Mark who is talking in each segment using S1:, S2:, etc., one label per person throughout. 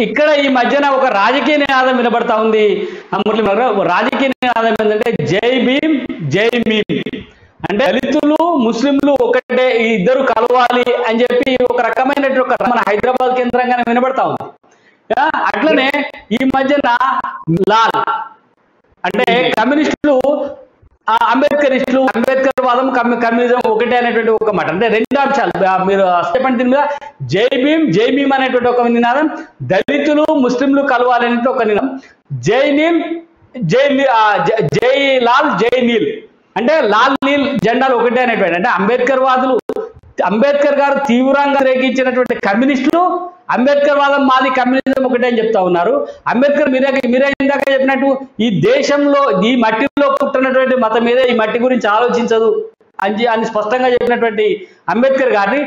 S1: ఇక్కడ ఈ మధ్యన ఒక రాజకీయ నినాదం వినబడతా ఉంది. మురళి రాజకీయ నినాదం ఏంటంటే జై భీమ్ జై మీమ్, అంటే దళితులు ముస్లింలు ఒకటే, ఈ ఇద్దరు కలవాలి అని చెప్పి ఒక రకమైనటువంటి మన హైదరాబాద్ కేంద్రంగానే వినబడతా ఉంది. అట్లనే ఈ మధ్యన లాల్ అంటే కమ్యూనిస్టులు అంబేద్కరిస్టులు, అంబేద్కర్ వాదం కమ్యూనిజం ఒకటే అనేటువంటి ఒక మాట, అంటే రెండు అంశాలు మీరు చెప్పండి. దీని మీద జై భీమ్ అనేటువంటి ఒక నినాదం, దళితులు ముస్లింలు కలవాలనేటువంటి ఒక నినాదం, జై నీల్ జై లాల్ జై నీల్, అంటే లాల్ నీల్ జెండాలు ఒకటే అనేటువంటి, అంటే అంబేద్కర్ వాదులు, అంబేద్కర్ గారు తీవ్రంగా రేగించినటువంటి కమ్యూనిస్టులు అంబేద్కర్ వాదం మాది కమ్యూనిజం ఒకటే అని చెప్తా ఉన్నారు. అంబేద్కర్ మీరే ఇందాక చెప్పినట్టు ఈ దేశంలో ఈ మట్టిలో పుట్టినటువంటి మతం మీద ఈ మట్టి గురించి ఆలోచించదు అని స్పష్టంగా చెప్పినటువంటి అంబేద్కర్ గారిని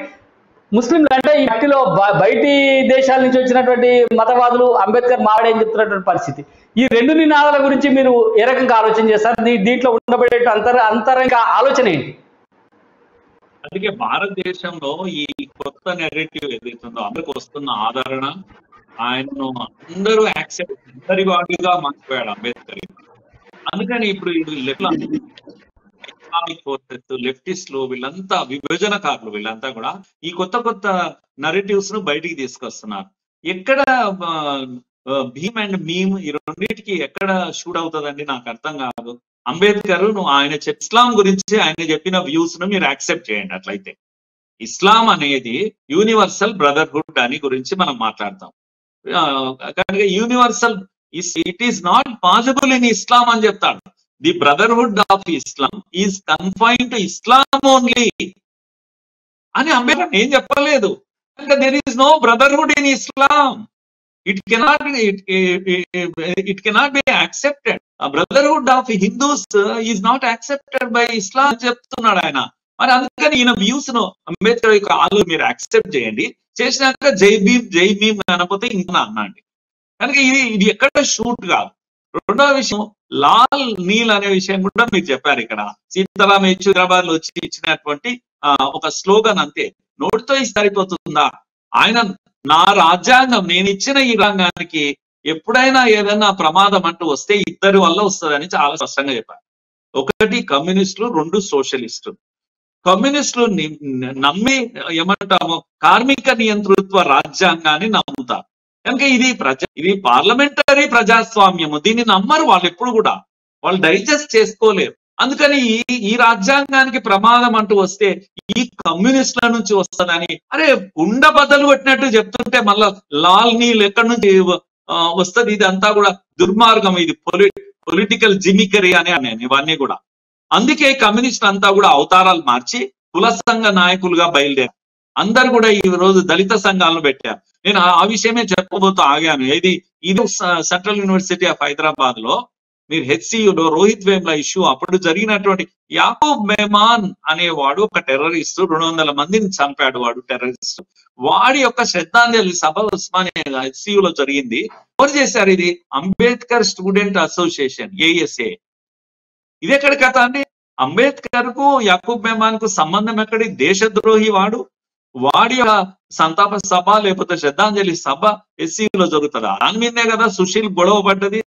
S1: ముస్లింలు అంటే ఈ మట్టిలో బయటి దేశాల నుంచి వచ్చినటువంటి మతవాదులు అంబేద్కర్ మావాడే అని చెప్తున్నటువంటి పరిస్థితి. ఈ రెండు నినాదాల గురించి మీరు ఏ రకంగా ఆలోచన చేస్తారు? దీంట్లో ఉండబడే అంతరంగ ఆలోచన ఏంటి?
S2: అందుకే భారతదేశంలో ఈ కొత్త నెరేటివ్ ఏదైతుందో అందరికి వస్తున్న ఆదరణ, ఆయనను అందరూ యాక్సెప్ట్, అందరి వాడిగా మార్చిపోయాడు అంబేద్కర్. అందుకని ఇప్పుడు ఇస్లామిక్ ఫోర్సెస్, లెఫ్టిస్టులు, వీళ్ళంతా విభజనకారులు, వీళ్ళంతా కూడా ఈ కొత్త నరేటివ్స్ ను బయటికి తీసుకొస్తున్నారు. ఎక్కడ భీమ్ అండ్ మీమ్ ఈ రెండింటికి ఎక్కడ షూట్ అవుతుందండి నాకు అర్థం కాదు. అంబేద్కర్ ఆయన ఇస్లాం గురించి ఆయన చెప్పిన వ్యూస్ ను మీరు యాక్సెప్ట్ చేయండి. అట్లయితే ఇస్లాం అనేది యూనివర్సల్ బ్రదర్హుడ్ అని గురించి మనం మాట్లాడతాం. కనుక universal it is not possible in Islam అని చెప్తాడు. The brotherhood of Islam is confined to Islam only అని అంబేద్కర్ ఏం చెప్పలేదు. కనుక there is no brotherhood in Islam. It cannot be accepted. A brotherhood of Hindus is not accepted by Islam చెప్తున్నాడు ఆయన. మరి అందుకని ఈయన వ్యూస్ ను అంబేద్కర్ యొక్క ఆలోచన మీరు యాక్సెప్ట్ చేయండి. చేసినాక జై భీమ్ అనకపోతే ఇంకా అన్నాండి. కనుక ఇది ఎక్కడ షూట్ కాదు. రెండవ విషయం లాల్ నీల్ అనే విషయం కూడా మీరు చెప్పారు. ఇక్కడ సీతారాం హైదరాబాద్ లో వచ్చి ఇచ్చినటువంటి ఒక స్లోగన్ అంతే, నోటితో సరిపోతుందా? ఆయన నా రాజ్యాంగం, నేను ఇచ్చిన ఈ రంగానికి ఎప్పుడైనా ఏదైనా ప్రమాదం అంటూ వస్తే ఇద్దరి వల్ల వస్తుందని చాలా స్పష్టంగా చెప్పారు. ఒకటి కమ్యూనిస్టులు, రెండు సోషలిస్టులు. కమ్యూనిస్టులు నమ్మి ఏమంటాము కార్మిక నియంతృత్వ రాజ్యాంగాన్ని నమ్ముతారు. కనుక ఇది పార్లమెంటరీ ప్రజాస్వామ్యము, దీన్ని నమ్మరు వాళ్ళు ఎప్పుడు కూడా, వాళ్ళు డైజెస్ట్ చేసుకోలేరు. అందుకని ఈ రాజ్యాంగానికి ప్రమాదం అంటూ వస్తే ఈ కమ్యూనిస్టుల నుంచి వస్తుందని అరే గుండ బద్దలు కొట్టినట్టు చెప్తుంటే మళ్ళా లాల్ నీల్ ఎక్కడి నుంచి వస్తుంది? ఇది అంతా కూడా దుర్మార్గం, ఇది పొలిటికల్ జిమికరీ అని నేను ఇవన్నీ కూడా. అందుకే కమ్యూనిస్టులు అంతా కూడా అవతారాలు మార్చి కుల సంఘ నాయకులుగా బయలుదేరారు. అందరు కూడా ఈ రోజు దళిత సంఘాలను పెట్టారు. నేను ఆ విషయమే చెప్పబోతూ ఆగాను. ఇది సెంట్రల్ యూనివర్సిటీ ఆఫ్ హైదరాబాద్ లో మీరు హెచ్సియులో రోహిత్ వేమ్లా ఇష్యూ అప్పుడు జరిగినటువంటి యాకూబ్ మెహమాన్ అనేవాడు ఒక టెర్రరిస్ట్, 200 మందిని చంపాడు వాడు టెర్రరిస్ట్. వాడి యొక్క శ్రద్ధాంజలి సభ ఉస్మానియా హెచ్సియులో జరిగింది. ఎవరు చేశారు? ఇది అంబేద్కర్ స్టూడెంట్ అసోసియేషన్, ఏఎస్ఏ. ఇది ఎక్కడి కథ అండి? అంబేద్కర్ కు యాకూబ్ మెహమాన్ కు సంబంధం ఎక్కడి? దేశద్రోహి వాడు. వాడి యొక్క సంతాప సభ లేకపోతే శ్రద్ధాంజలి సభ హెచ్సియులో జరుగుతుందా? దాని మీదే కదా సుశీల్ గొడవ పడ్డది.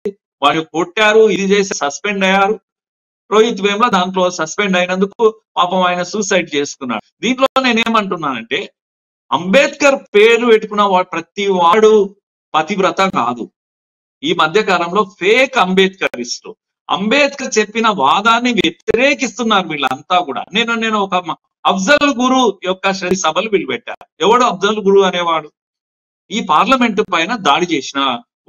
S2: వాడు కొట్టారు, ఇది చేసి సస్పెండ్ అయ్యారు. రోహిత్ వేమ్లా దాంట్లో సస్పెండ్ అయినందుకు పాపం ఆయన సూసైడ్ చేసుకున్నాడు. దీంట్లో నేనేమంటున్నానంటే అంబేద్కర్ పేరు పెట్టుకున్న ప్రతి వాడు పతివ్రత కాదు. ఈ మధ్య కాలంలో ఫేక్ అంబేద్కరిస్టులు అంబేద్కర్ చెప్పిన వాదాన్ని వ్యతిరేకిస్తున్నారు వీళ్ళంతా కూడా. నేను ఒక అఫ్జల్ గురు యొక్క సభలు వీళ్ళు పెట్టారు. ఎవడు అఫ్జల్ గురు అనేవాడు? ఈ పార్లమెంటు పైన దాడి చేసిన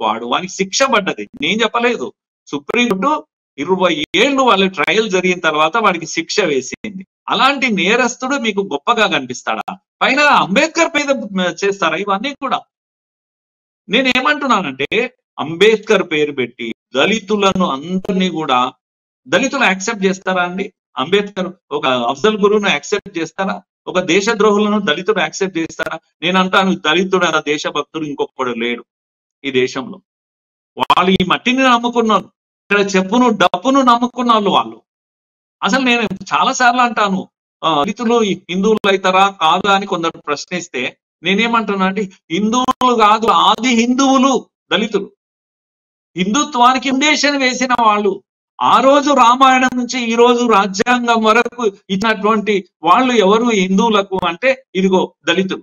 S2: వాడు, వానికి శిక్ష పడ్డది. నేను చెప్పలేదు, సుప్రీంకోర్టు 20 ఏళ్ళు వాళ్ళ ట్రయల్ జరిగిన తర్వాత వాడికి శిక్ష వేసింది. అలాంటి నేరస్తుడు మీకు గొప్పగా కనిపిస్తాడా? పైన అంబేద్కర్ మీద చేస్తారా ఇవన్నీ కూడా? నేనేమంటున్నానంటే అంబేద్కర్ పేరు పెట్టి దళితులను అందరినీ కూడా, దళితులు యాక్సెప్ట్ చేస్తారా అండి? అంబేద్కర్ ఒక అఫ్జల్ గురువును యాక్సెప్ట్ చేస్తారా? ఒక దేశద్రోహులను దళితుడు యాక్సెప్ట్ చేస్తారా? నేను అంటాను దేశభక్తుడు దేశభక్తుడు ఇంకొకడు లేడు ఈ దేశంలో. వాళ్ళు ఈ మట్టిని నమ్ముకున్నారు, ఇక్కడ చెప్పును డప్పును నమ్ముకున్న వాళ్ళు. అసలు నేను చాలా సార్లు అంటాను, దళితులు హిందువులు అవుతారా కాదా అని కొందరు ప్రశ్నిస్తే నేనేమంటున్నా అంటే హిందువులు కాదు, ఆది హిందువులు దళితులు. హిందుత్వానికి ఫౌండేషన్ వేసిన వాళ్ళు. ఆ రోజు రామాయణం నుంచి ఈ రోజు రాజ్యాంగం వరకు ఇచ్చినటువంటి వాళ్ళు ఎవరు హిందువులకు అంటే ఇదిగో దళితులు.